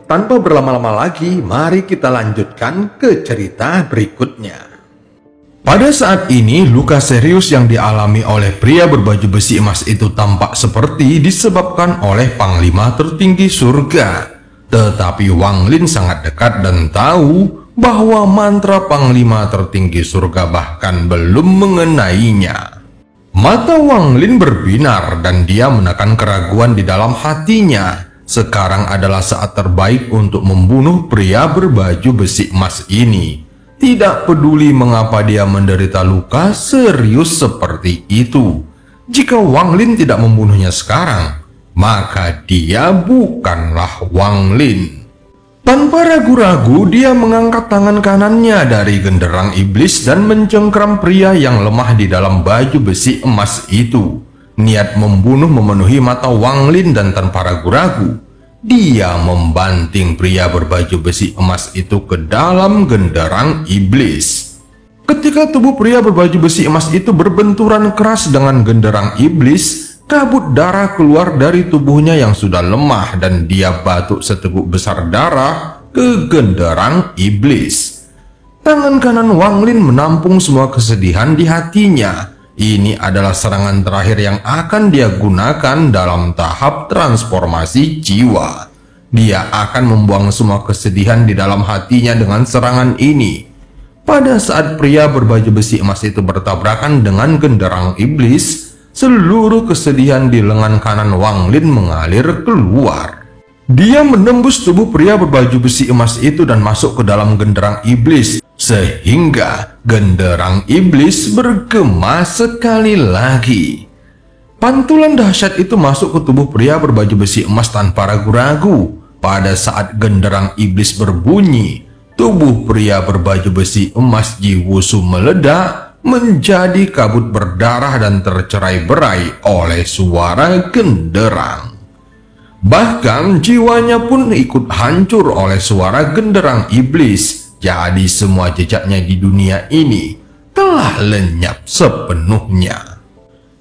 tanpa berlama-lama lagi, mari kita lanjutkan ke cerita berikutnya. Pada saat ini, luka serius yang dialami oleh pria berbaju besi emas itu tampak seperti disebabkan oleh Panglima tertinggi surga. Tetapi Wang Lin sangat dekat dan tahu bahwa mantra Panglima tertinggi surga bahkan belum mengenainya. Mata Wang Lin berbinar dan dia menekan keraguan di dalam hatinya. Sekarang adalah saat terbaik untuk membunuh pria berbaju besi emas ini. Tidak peduli mengapa dia menderita luka serius seperti itu. Jika Wang Lin tidak membunuhnya sekarang, maka dia bukanlah Wang Lin. Tanpa ragu-ragu, dia mengangkat tangan kanannya dari genderang iblis dan mencengkram pria yang lemah di dalam baju besi emas itu. Niat membunuh memenuhi mata Wang Lin dan tanpa ragu-ragu, dia membanting pria berbaju besi emas itu ke dalam genderang iblis. Ketika tubuh pria berbaju besi emas itu berbenturan keras dengan genderang iblis, kabut darah keluar dari tubuhnya yang sudah lemah dan dia batuk seteguk besar darah ke genderang iblis. Tangan kanan Wang Lin menampung semua kesedihan di hatinya. Ini adalah serangan terakhir yang akan dia gunakan dalam tahap transformasi jiwa. Dia akan membuang semua kesedihan di dalam hatinya dengan serangan ini. Pada saat pria berbaju besi emas itu bertabrakan dengan genderang iblis, seluruh kesedihan di lengan kanan Wang Lin mengalir keluar. Dia menembus tubuh pria berbaju besi emas itu dan masuk ke dalam genderang iblis, sehingga genderang iblis bergema sekali lagi. Pantulan dahsyat itu masuk ke tubuh pria berbaju besi emas tanpa ragu-ragu. Pada saat genderang iblis berbunyi, tubuh pria berbaju besi emas Jiwusu meledak menjadi kabut berdarah dan tercerai-berai oleh suara genderang. Bahkan jiwanya pun ikut hancur oleh suara genderang iblis. Jadi semua jejaknya di dunia ini telah lenyap sepenuhnya.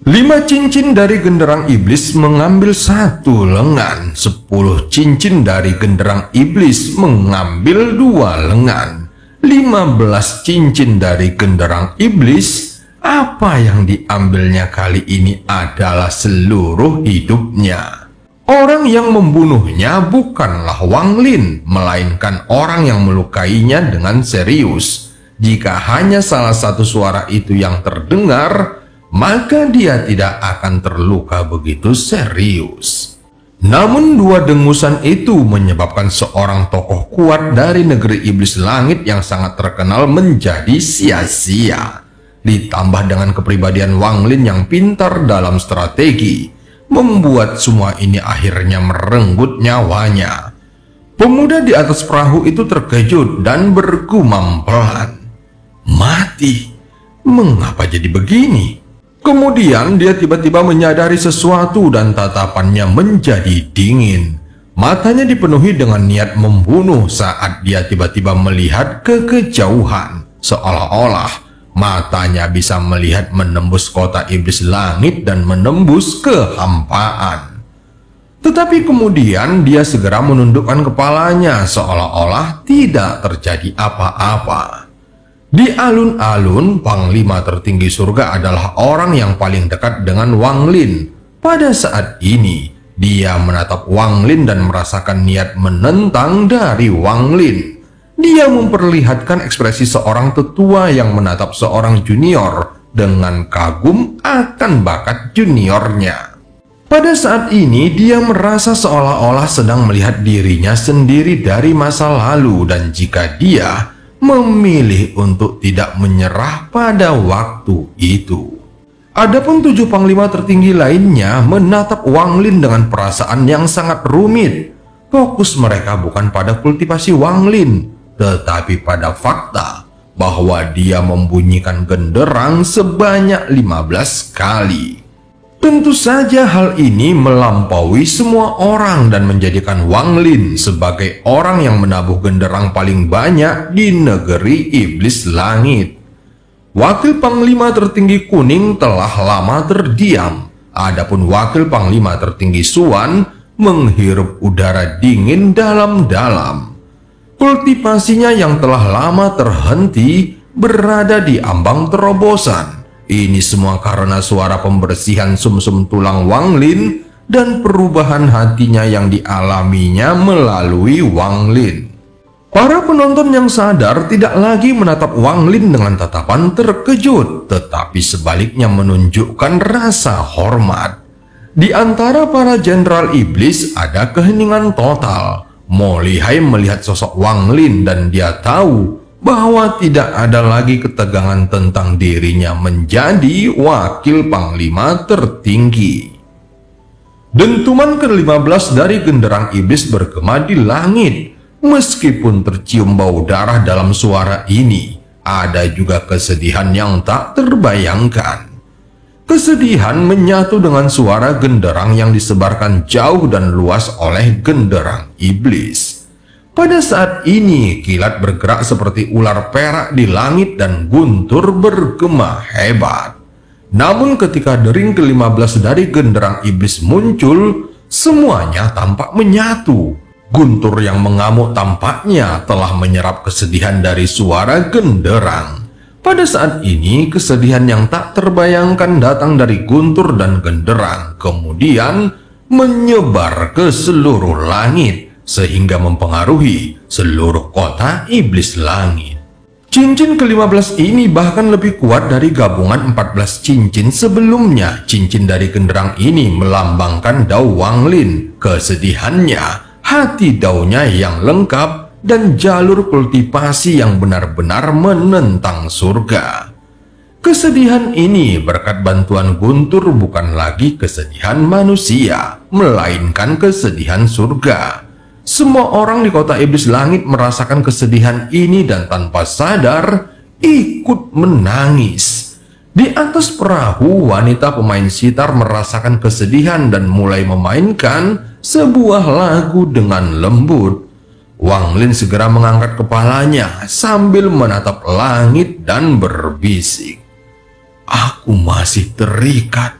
5 cincin dari genderang iblis mengambil 1 lengan. 10 cincin dari genderang iblis mengambil 2 lengan. 15 cincin dari genderang iblis, apa yang diambilnya kali ini adalah seluruh hidupnya. Orang yang membunuhnya bukanlah Wang Lin, melainkan orang yang melukainya dengan serius. Jika hanya salah satu suara itu yang terdengar, maka dia tidak akan terluka begitu serius. Namun 2 dengusan itu menyebabkan seorang tokoh kuat dari negeri iblis langit yang sangat terkenal menjadi sia-sia. Ditambah dengan kepribadian Wang Lin yang pintar dalam strategi, membuat semua ini akhirnya merenggut nyawanya. Pemuda di atas perahu itu terkejut dan bergumam pelan, "Mati? Mengapa jadi begini?" Kemudian dia tiba-tiba menyadari sesuatu dan tatapannya menjadi dingin. Matanya dipenuhi dengan niat membunuh saat dia tiba-tiba melihat ke kejauhan, seolah-olah matanya bisa melihat menembus kota iblis langit dan menembus kehampaan. Tetapi kemudian dia segera menundukkan kepalanya seolah-olah tidak terjadi apa-apa. Di alun-alun, Panglima tertinggi surga adalah orang yang paling dekat dengan Wang Lin. Pada saat ini, dia menatap Wang Lin dan merasakan niat menentang dari Wang Lin. Dia memperlihatkan ekspresi seorang tetua yang menatap seorang junior dengan kagum akan bakat juniornya. Pada saat ini, dia merasa seolah-olah sedang melihat dirinya sendiri dari masa lalu, dan jika dia memilih untuk tidak menyerah pada waktu itu. Adapun 7 panglima tertinggi lainnya menatap Wang Lin dengan perasaan yang sangat rumit. Fokus mereka bukan pada kultivasi Wang Lin, tetapi pada fakta bahwa dia membunyikan genderang sebanyak 15 kali. Tentu saja hal ini melampaui semua orang dan menjadikan Wang Lin sebagai orang yang menabuh genderang paling banyak di negeri iblis langit. Wakil Panglima tertinggi kuning telah lama terdiam. Adapun wakil Panglima tertinggi Suan menghirup udara dingin dalam-dalam. Kultivasinya yang telah lama terhenti berada di ambang terobosan. Ini semua karena suara pembersihan sumsum tulang Wang Lin dan perubahan hatinya yang dialaminya melalui Wang Lin. Para penonton yang sadar tidak lagi menatap Wang Lin dengan tatapan terkejut, tetapi sebaliknya menunjukkan rasa hormat. Di antara para jenderal iblis ada keheningan total. Mo Lihai melihat sosok Wang Lin dan dia tahu bahwa tidak ada lagi ketegangan tentang dirinya menjadi wakil panglima tertinggi. Dentuman ke-15 dari genderang iblis bergema di langit. Meskipun tercium bau darah dalam suara ini, ada juga kesedihan yang tak terbayangkan. Kesedihan menyatu dengan suara genderang yang disebarkan jauh dan luas oleh genderang iblis. Pada saat ini, kilat bergerak seperti ular perak di langit dan guntur bergema hebat. Namun ketika dering ke-15 dari genderang iblis muncul, semuanya tampak menyatu. Guntur yang mengamuk tampaknya telah menyerap kesedihan dari suara genderang. Pada saat ini, kesedihan yang tak terbayangkan datang dari guntur dan genderang, kemudian menyebar ke seluruh langit, sehingga mempengaruhi seluruh kota iblis langit. Cincin ke-15 ini bahkan lebih kuat dari gabungan 14 cincin sebelumnya. Cincin dari genderang ini melambangkan Dao Wang Lin, kesedihannya, hati Daonya yang lengkap, dan jalur kultivasi yang benar-benar menentang surga. Kesedihan ini berkat bantuan guntur bukan lagi kesedihan manusia, melainkan kesedihan surga. Semua orang di kota iblis langit merasakan kesedihan ini dan tanpa sadar ikut menangis. Di atas perahu, wanita pemain sitar merasakan kesedihan dan mulai memainkan sebuah lagu dengan lembut. Wang Lin segera mengangkat kepalanya sambil menatap langit dan berbisik, "Aku masih terikat."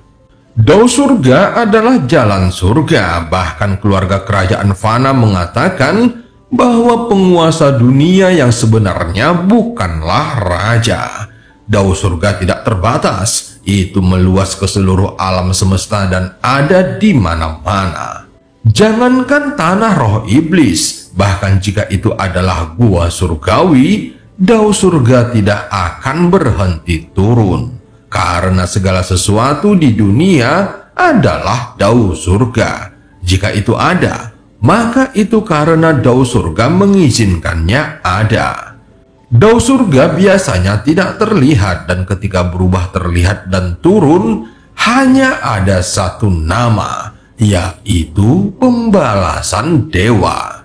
Dao surga adalah jalan surga. Bahkan keluarga kerajaan Fana mengatakan bahwa penguasa dunia yang sebenarnya bukanlah raja. Dao surga tidak terbatas. Itu meluas ke seluruh alam semesta dan ada di mana-mana. Jangankan tanah roh iblis, bahkan jika itu adalah gua surgawi, Dao surga tidak akan berhenti turun. Karena segala sesuatu di dunia adalah Dao surga. Jika itu ada, maka itu karena Dao surga mengizinkannya ada. Dao surga biasanya tidak terlihat, dan ketika berubah terlihat dan turun, hanya ada satu nama, yaitu pembalasan dewa.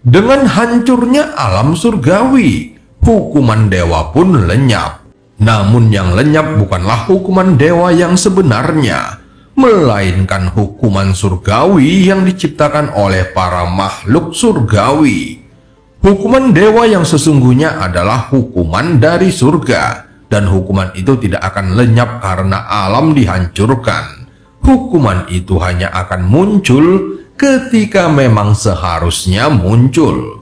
Dengan hancurnya alam surgawi, hukuman dewa pun lenyap. Namun yang lenyap bukanlah hukuman dewa yang sebenarnya, melainkan hukuman surgawi yang diciptakan oleh para makhluk surgawi. Hukuman dewa yang sesungguhnya adalah hukuman dari surga, dan hukuman itu tidak akan lenyap karena alam dihancurkan. Hukuman itu hanya akan muncul ketika memang seharusnya muncul.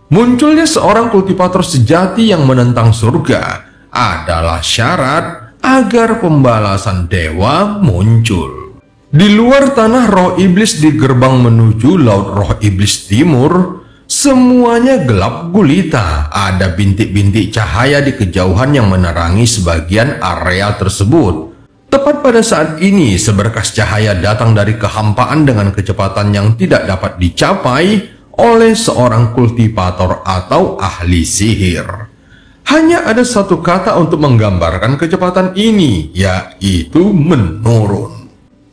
Munculnya seorang kultivator sejati yang menentang surga adalah syarat agar pembalasan dewa muncul. Di luar tanah roh iblis di gerbang menuju laut roh iblis timur, semuanya gelap gulita. Ada bintik-bintik cahaya di kejauhan yang menerangi sebagian area tersebut. Tepat pada saat ini, seberkas cahaya datang dari kehampaan dengan kecepatan yang tidak dapat dicapai oleh seorang kultivator atau ahli sihir. Hanya ada satu kata untuk menggambarkan kecepatan ini, yaitu menurun.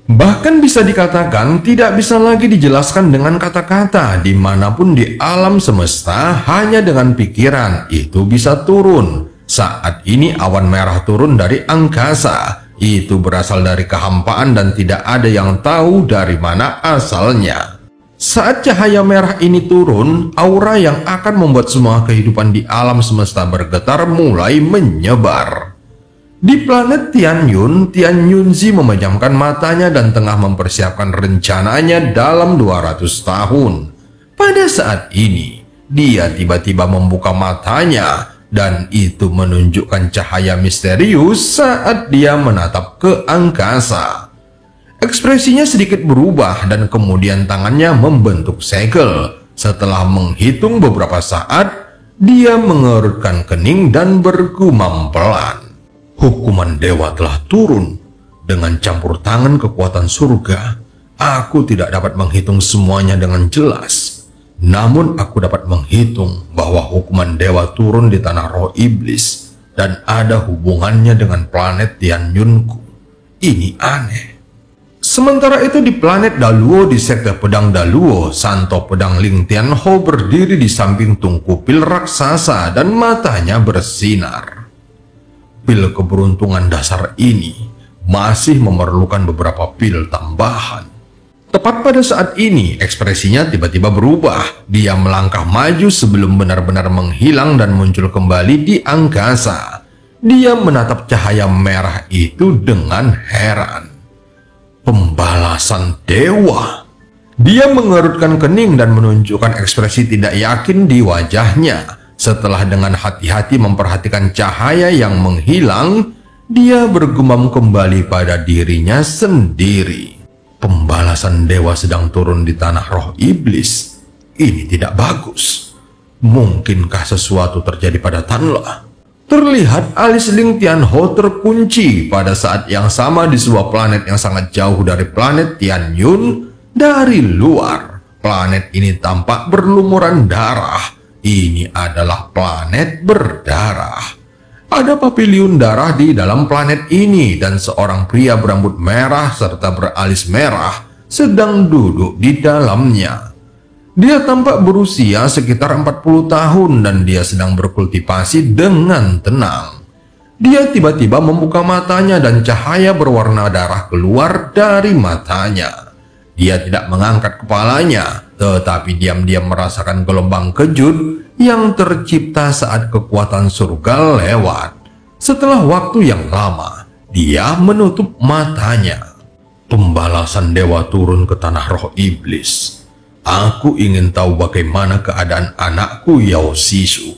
Bahkan bisa dikatakan tidak bisa lagi dijelaskan dengan kata-kata. Dimanapun di alam semesta, hanya dengan pikiran itu bisa turun. Saat ini awan merah turun dari angkasa. Itu berasal dari kehampaan dan tidak ada yang tahu dari mana asalnya. Saat cahaya merah ini turun, aura yang akan membuat semua kehidupan di alam semesta bergetar mulai menyebar. Di planet Tianyun, Tian Yunzi memejamkan matanya dan tengah mempersiapkan rencananya dalam 200 tahun. Pada saat ini, dia tiba-tiba membuka matanya dan itu menunjukkan cahaya misterius saat dia menatap ke angkasa. Ekspresinya sedikit berubah dan kemudian tangannya membentuk segel. Setelah menghitung beberapa saat, dia mengerutkan kening dan bergumam pelan. Hukuman dewa telah turun. Dengan campur tangan kekuatan surga, aku tidak dapat menghitung semuanya dengan jelas. Namun aku dapat menghitung bahwa hukuman dewa turun di tanah roh iblis dan ada hubungannya dengan planet Tianyunku. Ini aneh. Sementara itu di planet Daluo di sekte pedang Daluo, Santo Pedang Ling Tianho berdiri di samping tungku pil raksasa dan matanya bersinar. Pil keberuntungan dasar ini masih memerlukan beberapa pil tambahan. Tepat pada saat ini, ekspresinya tiba-tiba berubah. Dia melangkah maju sebelum benar-benar menghilang dan muncul kembali di angkasa. Dia menatap cahaya merah itu dengan heran. Pembalasan dewa. Dia mengerutkan kening dan menunjukkan ekspresi tidak yakin di wajahnya. Setelah dengan hati-hati memperhatikan cahaya yang menghilang, dia bergumam kembali pada dirinya sendiri. Pembalasan dewa sedang turun di tanah roh iblis. Ini tidak bagus. Mungkinkah sesuatu terjadi pada Tanla? Terlihat alis Ling Tianho terkunci pada saat yang sama di sebuah planet yang sangat jauh dari planet Tianyun. Dari luar, planet ini tampak berlumuran darah. Ini adalah planet berdarah. Ada papiliun darah di dalam planet ini dan seorang pria berambut merah serta beralis merah sedang duduk di dalamnya. Dia tampak berusia sekitar 40 tahun dan dia sedang berkultivasi dengan tenang. Dia tiba-tiba membuka matanya dan cahaya berwarna darah keluar dari matanya. Dia tidak mengangkat kepalanya, tetapi diam-diam merasakan gelombang kejut yang tercipta saat kekuatan surga lewat. Setelah waktu yang lama, dia menutup matanya. Pembalasan dewa turun ke tanah roh iblis. Aku ingin tahu bagaimana keadaan anakku Yao Sisu.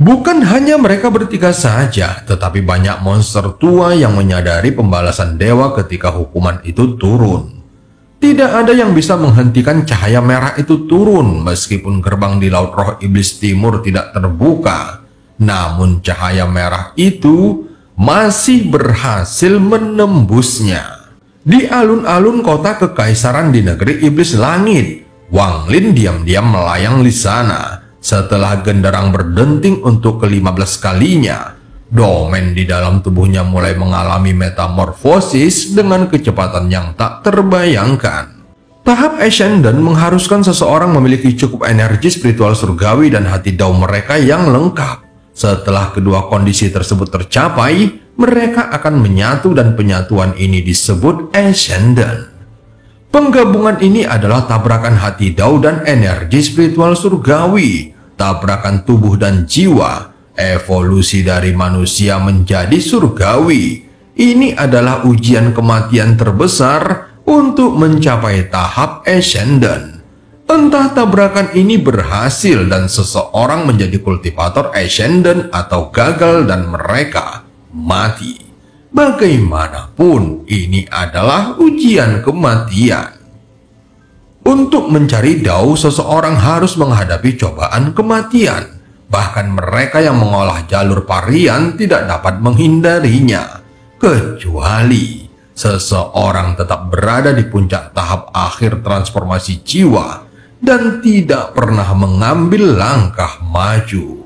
Bukan hanya mereka bertiga saja, tetapi banyak monster tua yang menyadari pembalasan dewa ketika hukuman itu turun. Tidak ada yang bisa menghentikan cahaya merah itu turun meskipun gerbang di Laut Roh Iblis Timur tidak terbuka. Namun cahaya merah itu masih berhasil menembusnya. Di alun-alun kota kekaisaran di negeri Iblis Langit, Wang Lin diam-diam melayang di sana. Setelah genderang berdenting untuk ke-15 kalinya, domain di dalam tubuhnya mulai mengalami metamorfosis dengan kecepatan yang tak terbayangkan. Tahap Ascendant mengharuskan seseorang memiliki cukup energi spiritual surgawi dan hati dao mereka yang lengkap. Setelah kedua kondisi tersebut tercapai, mereka akan menyatu dan penyatuan ini disebut Ascendant. Penggabungan ini adalah tabrakan hati dao dan energi spiritual surgawi, tabrakan tubuh dan jiwa, evolusi dari manusia menjadi surgawi. Ini adalah ujian kematian terbesar untuk mencapai tahap Ascendant. Entah tabrakan ini berhasil dan seseorang menjadi kultivator Ascendant atau gagal dan mereka mati. Bagaimanapun, ini adalah ujian kematian. Untuk mencari dao, seseorang harus menghadapi cobaan kematian. Bahkan mereka yang mengolah jalur parian tidak dapat menghindarinya, kecuali seseorang tetap berada di puncak tahap akhir transformasi jiwa dan tidak pernah mengambil langkah maju.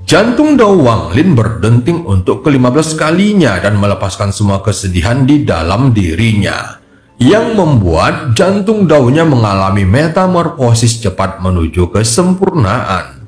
Jantung Dao Wang Lin berdenting untuk ke-15 kalinya dan melepaskan semua kesedihan di dalam dirinya, yang membuat jantung Dao-nya mengalami metamorfosis cepat menuju kesempurnaan.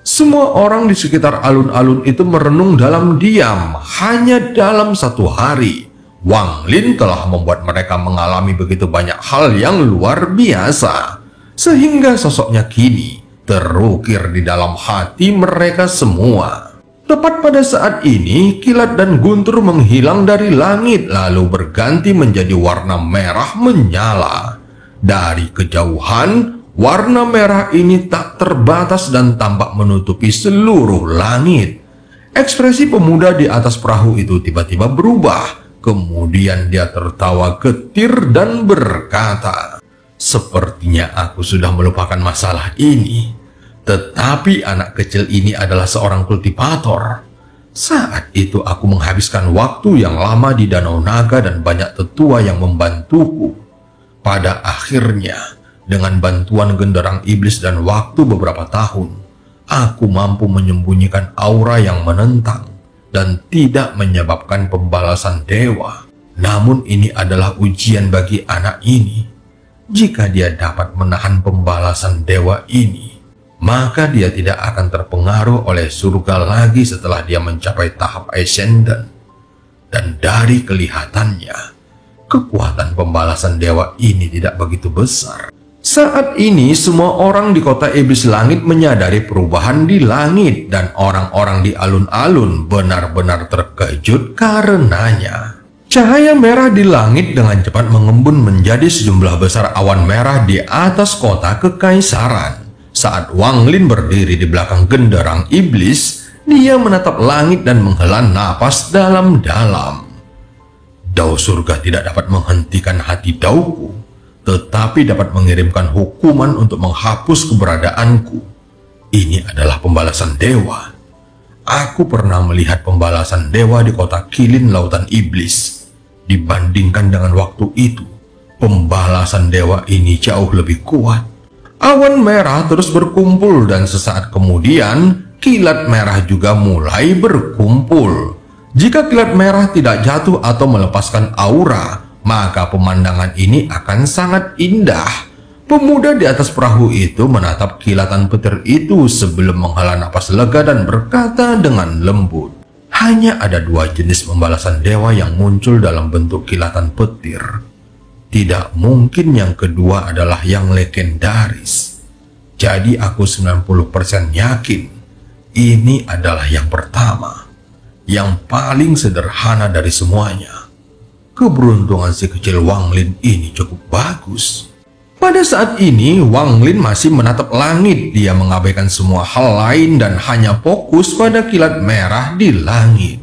Semua orang di sekitar alun-alun itu merenung dalam diam. Hanya dalam satu hari, Wang Lin telah membuat mereka mengalami begitu banyak hal yang luar biasa, sehingga sosoknya kini terukir di dalam hati mereka semua. Tepat pada saat ini, kilat dan guntur menghilang dari langit lalu berganti menjadi warna merah menyala. Dari kejauhan, warna merah ini tak terbatas dan tampak menutupi seluruh langit. Ekspresi pemuda di atas perahu itu tiba-tiba berubah. Kemudian dia tertawa getir dan berkata, "Sepertinya aku sudah melupakan masalah ini. Tetapi anak kecil ini adalah seorang kultivator. Saat itu aku menghabiskan waktu yang lama di Danau Naga dan banyak tetua yang membantuku. Pada akhirnya, dengan bantuan genderang iblis dan waktu beberapa tahun, aku mampu menyembunyikan aura yang menentang dan tidak menyebabkan pembalasan dewa. Namun ini adalah ujian bagi anak ini. Jika dia dapat menahan pembalasan dewa ini, maka dia tidak akan terpengaruh oleh surga lagi setelah dia mencapai tahap ascendant. Dan dari kelihatannya, kekuatan pembalasan dewa ini tidak begitu besar." Saat ini semua orang di kota iblis langit menyadari perubahan di langit dan orang-orang di alun-alun benar-benar terkejut karenanya. Cahaya merah di langit dengan cepat mengembun menjadi sejumlah besar awan merah di atas kota kekaisaran. Saat Wang Lin berdiri di belakang genderang iblis, dia menatap langit dan menghela napas dalam-dalam. Dao surga tidak dapat menghentikan hati dauku, tetapi dapat mengirimkan hukuman untuk menghapus keberadaanku. Ini adalah pembalasan dewa. Aku pernah melihat pembalasan dewa di kota Kilin Lautan Iblis. Dibandingkan dengan waktu itu, pembalasan dewa ini jauh lebih kuat. Awan merah terus berkumpul dan sesaat kemudian kilat merah juga mulai berkumpul. Jika kilat merah tidak jatuh atau melepaskan aura, maka pemandangan ini akan sangat indah. Pemuda di atas perahu itu menatap kilatan petir itu sebelum menghela napas lega dan berkata dengan lembut, "Hanya ada dua jenis pembalasan dewa yang muncul dalam bentuk kilatan petir. Tidak mungkin yang kedua adalah yang legendaris. Jadi aku 90% yakin ini adalah yang pertama, yang paling sederhana dari semuanya." Keberuntungan si kecil Wang Lin ini cukup bagus. Pada saat ini, Wang Lin masih menatap langit. Dia mengabaikan semua hal lain dan hanya fokus pada kilat merah di langit.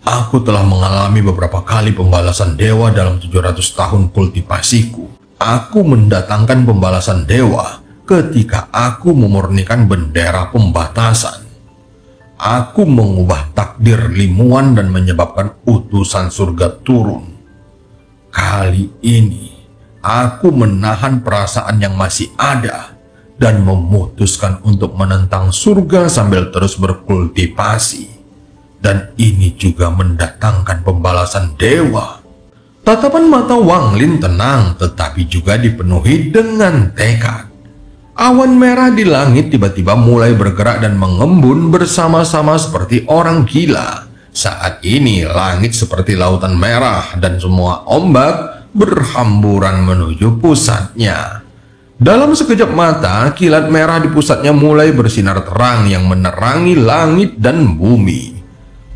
Aku telah mengalami beberapa kali pembalasan dewa dalam 700 tahun kultivasiku. Aku mendatangkan pembalasan dewa ketika aku memurnikan bendera pembatasan. Aku mengubah takdir limuan dan menyebabkan utusan surga turun. Kali ini, aku menahan perasaan yang masih ada dan memutuskan untuk menentang surga sambil terus berkultivasi. Dan ini juga mendatangkan pembalasan dewa. Tatapan mata Wang Lin tenang tetapi juga dipenuhi dengan tekad. Awan merah di langit tiba-tiba mulai bergerak dan mengembun bersama-sama seperti orang gila. Saat ini langit seperti lautan merah dan semua ombak berhamburan menuju pusatnya. Dalam sekejap mata, kilat merah di pusatnya mulai bersinar terang yang menerangi langit dan bumi.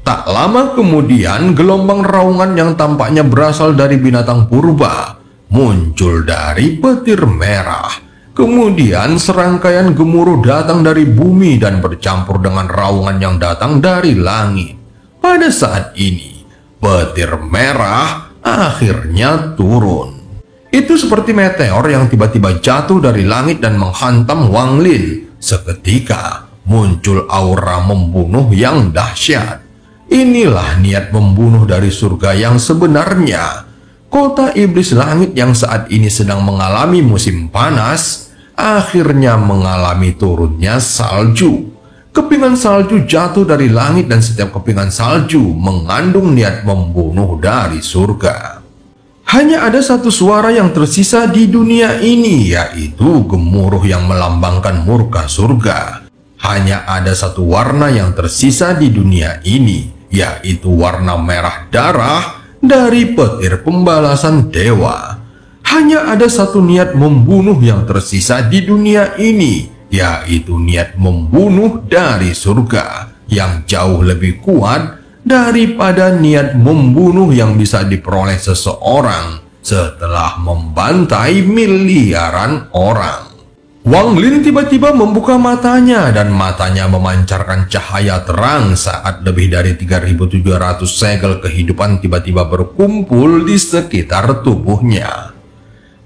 Tak lama kemudian, gelombang raungan yang tampaknya berasal dari binatang purba muncul dari petir merah. Kemudian serangkaian gemuruh datang dari bumi dan bercampur dengan raungan yang datang dari langit. Pada saat ini, petir merah akhirnya turun. Itu seperti meteor yang tiba-tiba jatuh dari langit dan menghantam Wang Lin. Seketika muncul aura membunuh yang dahsyat. Inilah niat membunuh dari surga yang sebenarnya. Kota iblis langit yang saat ini sedang mengalami musim panas, akhirnya mengalami turunnya salju. Kepingan salju jatuh dari langit dan setiap kepingan salju mengandung niat membunuh dari surga. Hanya ada satu suara yang tersisa di dunia ini, yaitu gemuruh yang melambangkan murka surga. Hanya ada satu warna yang tersisa di dunia ini, yaitu warna merah darah dari petir pembalasan dewa. Hanya ada satu niat membunuh yang tersisa di dunia ini, yaitu niat membunuh dari surga. yang jauh lebih kuat daripada niat membunuh yang bisa diperoleh seseorang setelah membantai miliaran orang. Wang Lin tiba-tiba membuka matanya dan matanya memancarkan cahaya terang saat lebih dari 3.700 segel kehidupan tiba-tiba berkumpul di sekitar tubuhnya.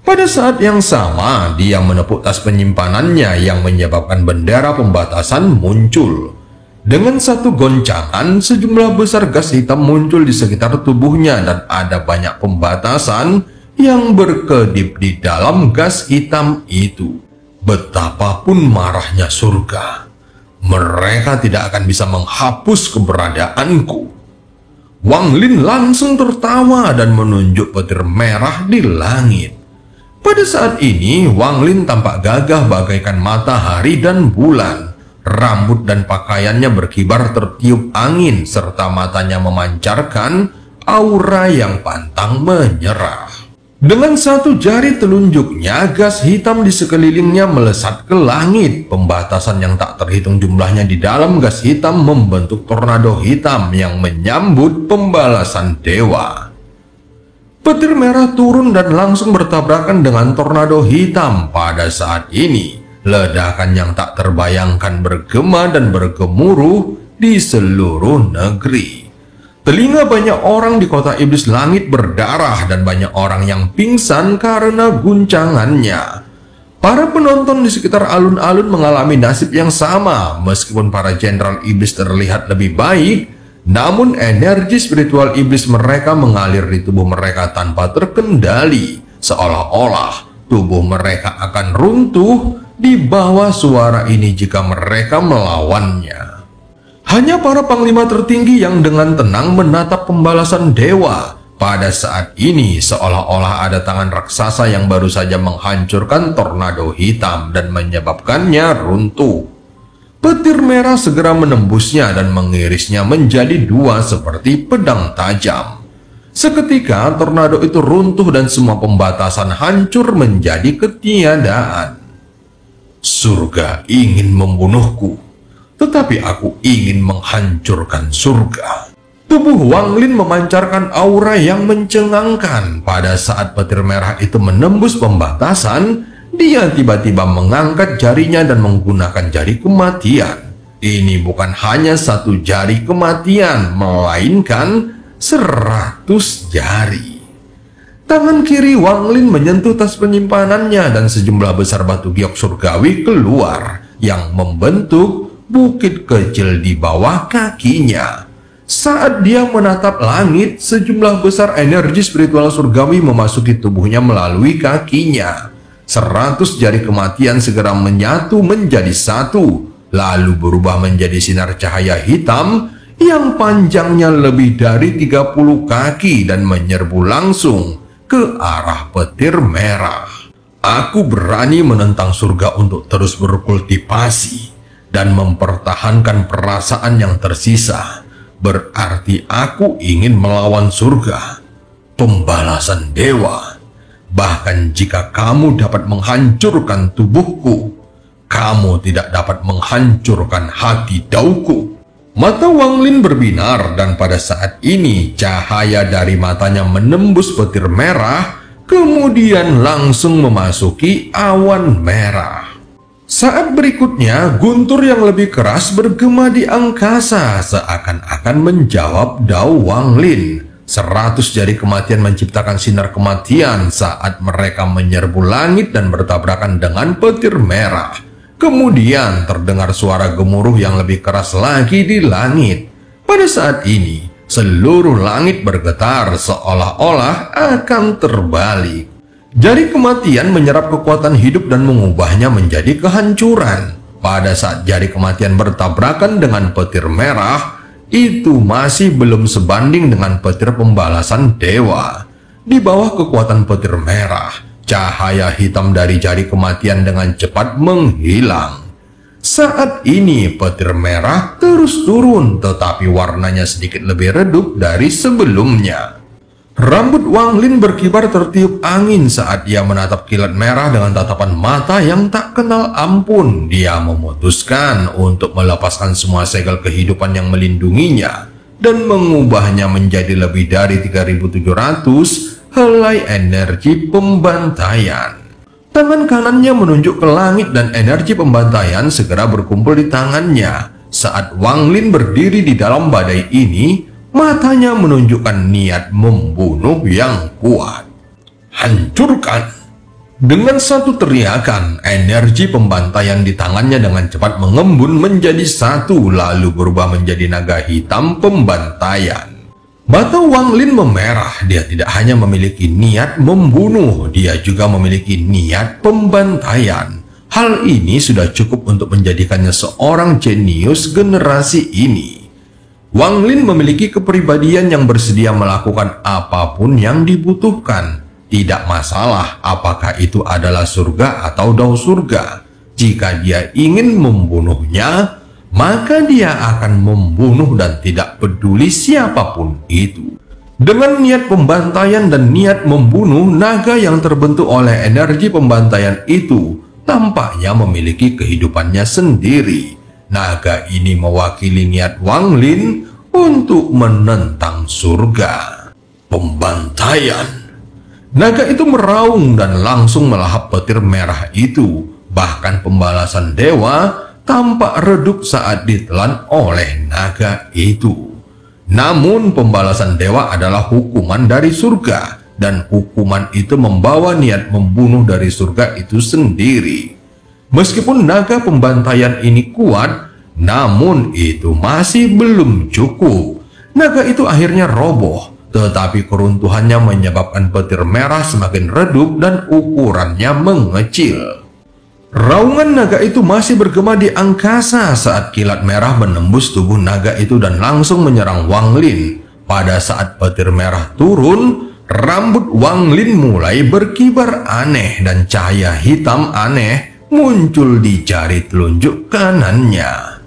Pada saat yang sama, dia menepuk tas penyimpanannya yang menyebabkan bendera pembatasan muncul. Dengan satu goncangan, sejumlah besar gas hitam muncul di sekitar tubuhnya dan ada banyak pembatasan yang berkedip di dalam gas hitam itu. Betapapun marahnya surga, mereka tidak akan bisa menghapus keberadaanku. Wang Lin langsung tertawa dan menunjuk petir merah di langit. Pada saat ini, Wang Lin tampak gagah bagaikan matahari dan bulan. Rambut dan pakaiannya berkibar tertiup angin, serta matanya memancarkan aura yang pantang menyerah. Dengan satu jari telunjuknya, gas hitam di sekelilingnya melesat ke langit. Pembatasan yang tak terhitung jumlahnya di dalam gas hitam membentuk tornado hitam yang menyambut pembalasan dewa. Petir merah turun dan langsung bertabrakan dengan tornado hitam. Pada saat ini, ledakan yang tak terbayangkan bergema dan bergemuruh di seluruh negeri. Telinga banyak orang di kota iblis langit berdarah dan banyak orang yang pingsan karena guncangannya. Para penonton di sekitar alun-alun mengalami nasib yang sama. Meskipun para jenderal iblis terlihat lebih baik, namun energi spiritual iblis mereka mengalir di tubuh mereka tanpa terkendali, seolah-olah tubuh mereka akan runtuh di bawah suara ini jika mereka melawannya. Hanya para panglima tertinggi yang dengan tenang menatap pembalasan dewa. Pada saat ini seolah-olah ada tangan raksasa yang baru saja menghancurkan tornado hitam dan menyebabkannya runtuh. Petir merah segera menembusnya dan mengirisnya menjadi dua seperti pedang tajam. Seketika tornado itu runtuh dan semua pembatasan hancur menjadi ketiadaan. Surga ingin membunuhku, tetapi aku ingin menghancurkan surga. Tubuh Wang Lin memancarkan aura yang mencengangkan. Pada saat petir merah itu menembus pembatasan, dia tiba-tiba mengangkat jarinya dan menggunakan jari kematian. Ini bukan hanya satu jari kematian, melainkan 100 jari. Tangan kiri Wang Lin menyentuh tas penyimpanannya dan sejumlah besar batu giok surgawi keluar yang membentuk bukit kecil di bawah kakinya. Saat dia menatap langit, sejumlah besar energi spiritual surgawi memasuki tubuhnya melalui kakinya. 100 jari kematian segera menyatu menjadi satu, lalu berubah menjadi sinar cahaya hitam yang panjangnya lebih dari 30 kaki dan menyerbu langsung ke arah petir merah. Aku berani menentang surga untuk terus berkultivasi dan mempertahankan perasaan yang tersisa. Berarti aku ingin melawan surga, pembalasan dewa. Bahkan jika kamu dapat menghancurkan tubuhku, kamu tidak dapat menghancurkan hati dauku. Mata Wang Lin berbinar dan pada saat ini cahaya dari matanya menembus petir merah, kemudian langsung memasuki awan merah. Saat berikutnya, guntur yang lebih keras bergema di angkasa seakan-akan menjawab dao Wang Lin. 100 jari kematian menciptakan sinar kematian saat mereka menyerbu langit dan bertabrakan dengan petir merah. Kemudian terdengar suara gemuruh yang lebih keras lagi di langit. Pada saat ini, seluruh langit bergetar seolah-olah akan terbalik. Jari kematian menyerap kekuatan hidup dan mengubahnya menjadi kehancuran. Pada saat jari kematian bertabrakan dengan petir merah, itu masih belum sebanding dengan petir pembalasan dewa. Di bawah kekuatan petir merah, cahaya hitam dari jari kematian dengan cepat menghilang. Saat ini petir merah terus turun, tetapi warnanya sedikit lebih redup dari sebelumnya. Rambut Wang Lin berkibar tertiup angin saat ia menatap kilat merah dengan tatapan mata yang tak kenal ampun. Dia memutuskan untuk melepaskan semua segel kehidupan yang melindunginya dan mengubahnya menjadi lebih dari 3.700 helai energi pembantaian. Tangan kanannya menunjuk ke langit dan energi pembantaian segera berkumpul di tangannya. Saat Wang Lin berdiri di dalam badai ini, matanya menunjukkan niat membunuh yang kuat. Hancurkan! Dengan satu teriakan, energi pembantaian di tangannya dengan cepat mengembun menjadi satu lalu berubah menjadi naga hitam pembantaian. Mata Wang Lin memerah. Dia tidak hanya memiliki niat membunuh, dia juga memiliki niat pembantaian. Hal ini sudah cukup untuk menjadikannya seorang jenius generasi ini. Wang Lin memiliki kepribadian yang bersedia melakukan apapun yang dibutuhkan. Tidak masalah apakah itu adalah surga atau dao surga. Jika dia ingin membunuhnya, maka dia akan membunuh dan tidak peduli siapapun itu. Dengan niat pembantaian dan niat membunuh, naga yang terbentuk oleh energi pembantaian itu tampaknya memiliki kehidupannya sendiri. Naga ini mewakili niat Wang Lin untuk menentang surga. Pembantaian. Naga itu meraung dan langsung melahap petir merah itu. Bahkan pembalasan dewa tampak redup saat ditelan oleh naga itu. Namun pembalasan dewa adalah hukuman dari surga, dan hukuman itu membawa niat membunuh dari surga itu sendiri. Meskipun naga pembantaian ini kuat, namun itu masih belum cukup. Naga itu akhirnya roboh, tetapi keruntuhannya menyebabkan petir merah semakin redup dan ukurannya mengecil. Raungan naga itu masih bergema di angkasa saat kilat merah menembus tubuh naga itu dan langsung menyerang Wang Lin. Pada saat petir merah turun, rambut Wang Lin mulai berkibar aneh dan cahaya hitam aneh muncul di jari telunjuk kanannya.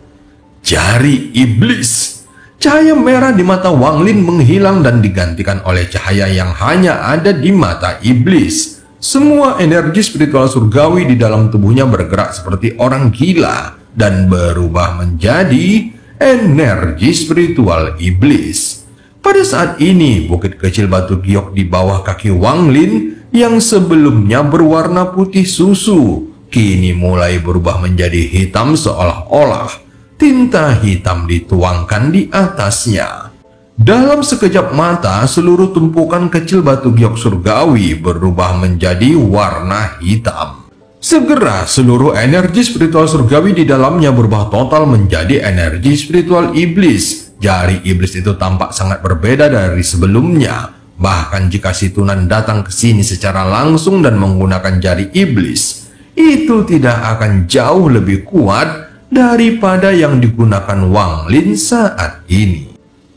Jari iblis. Cahaya merah di mata Wang Lin menghilang dan digantikan oleh cahaya yang hanya ada di mata iblis. Semua energi spiritual surgawi di dalam tubuhnya bergerak seperti orang gila dan berubah menjadi energi spiritual iblis. Pada saat ini, bukit kecil batu giok di bawah kaki Wang Lin yang sebelumnya berwarna putih susu, kini mulai berubah menjadi hitam seolah-olah tinta hitam dituangkan di atasnya. Dalam sekejap mata, seluruh tumpukan kecil batu giok surgawi berubah menjadi warna hitam. Segera, seluruh energi spiritual surgawi di dalamnya berubah total menjadi energi spiritual iblis. Jari iblis itu tampak sangat berbeda dari sebelumnya. Bahkan jika si Tunan datang ke sini secara langsung dan menggunakan jari iblis, itu tidak akan jauh lebih kuat daripada yang digunakan Wang Lin saat ini.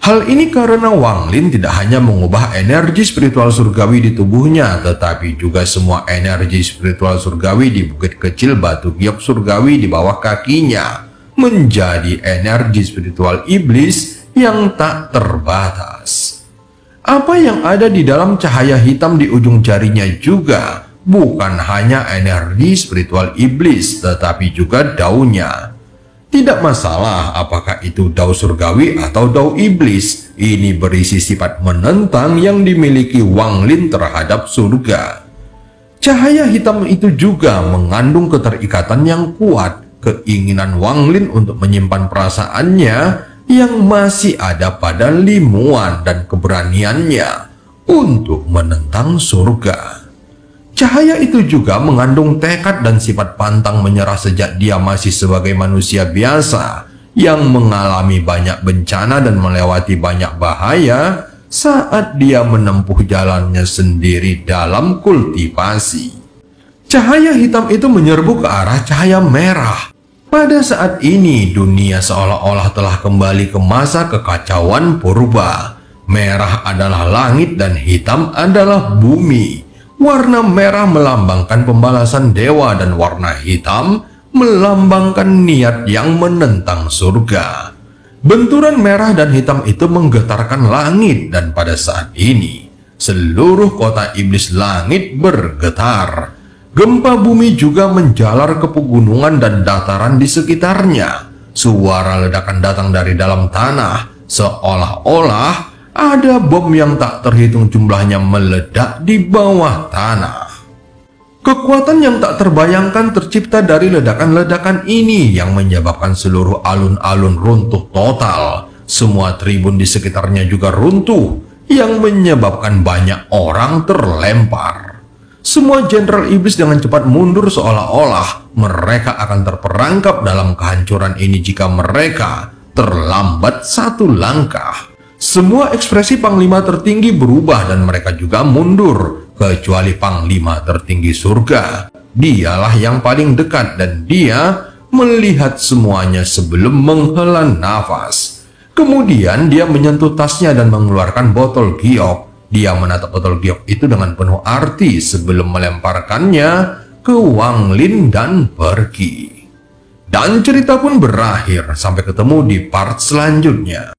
Hal ini karena Wang Lin tidak hanya mengubah energi spiritual surgawi di tubuhnya, tetapi juga semua energi spiritual surgawi di bukit kecil batu giok surgawi di bawah kakinya menjadi energi spiritual iblis yang tak terbatas. Apa yang ada di dalam cahaya hitam di ujung jarinya juga bukan hanya energi spiritual iblis, tetapi juga daunnya. Tidak masalah apakah itu dao surgawi atau dao iblis, ini berisi sifat menentang yang dimiliki Wang Lin terhadap surga. Cahaya hitam itu juga mengandung keterikatan yang kuat, keinginan Wang Lin untuk menyimpan perasaannya yang masih ada pada Limuan dan keberaniannya untuk menentang surga. Cahaya itu juga mengandung tekad dan sifat pantang menyerah sejak dia masih sebagai manusia biasa yang mengalami banyak bencana dan melewati banyak bahaya saat dia menempuh jalannya sendiri dalam kultivasi. Cahaya hitam itu menyerbu ke arah cahaya merah. Pada saat ini, dunia seolah-olah telah kembali ke masa kekacauan purba. Merah adalah langit dan hitam adalah bumi. Warna merah melambangkan pembalasan dewa dan warna hitam melambangkan niat yang menentang surga. Benturan merah dan hitam itu menggetarkan langit dan pada saat ini seluruh kota iblis langit bergetar. Gempa bumi juga menjalar ke pegunungan dan dataran di sekitarnya. Suara ledakan datang dari dalam tanah, seolah-olah ada bom yang tak terhitung jumlahnya meledak di bawah tanah. Kekuatan yang tak terbayangkan tercipta dari ledakan-ledakan ini yang menyebabkan seluruh alun-alun runtuh total. Semua tribun di sekitarnya juga runtuh, yang menyebabkan banyak orang terlempar. Semua jenderal iblis dengan cepat mundur seolah-olah mereka akan terperangkap dalam kehancuran ini jika mereka terlambat satu langkah. Semua ekspresi Panglima tertinggi berubah dan mereka juga mundur, kecuali Panglima tertinggi surga. Dialah yang paling dekat dan dia melihat semuanya sebelum menghela nafas. Kemudian dia menyentuh tasnya dan mengeluarkan botol giok. Dia menatap botol giok itu dengan penuh arti sebelum melemparkannya ke Wang Lin dan pergi. Dan cerita pun berakhir. Sampai ketemu di part selanjutnya.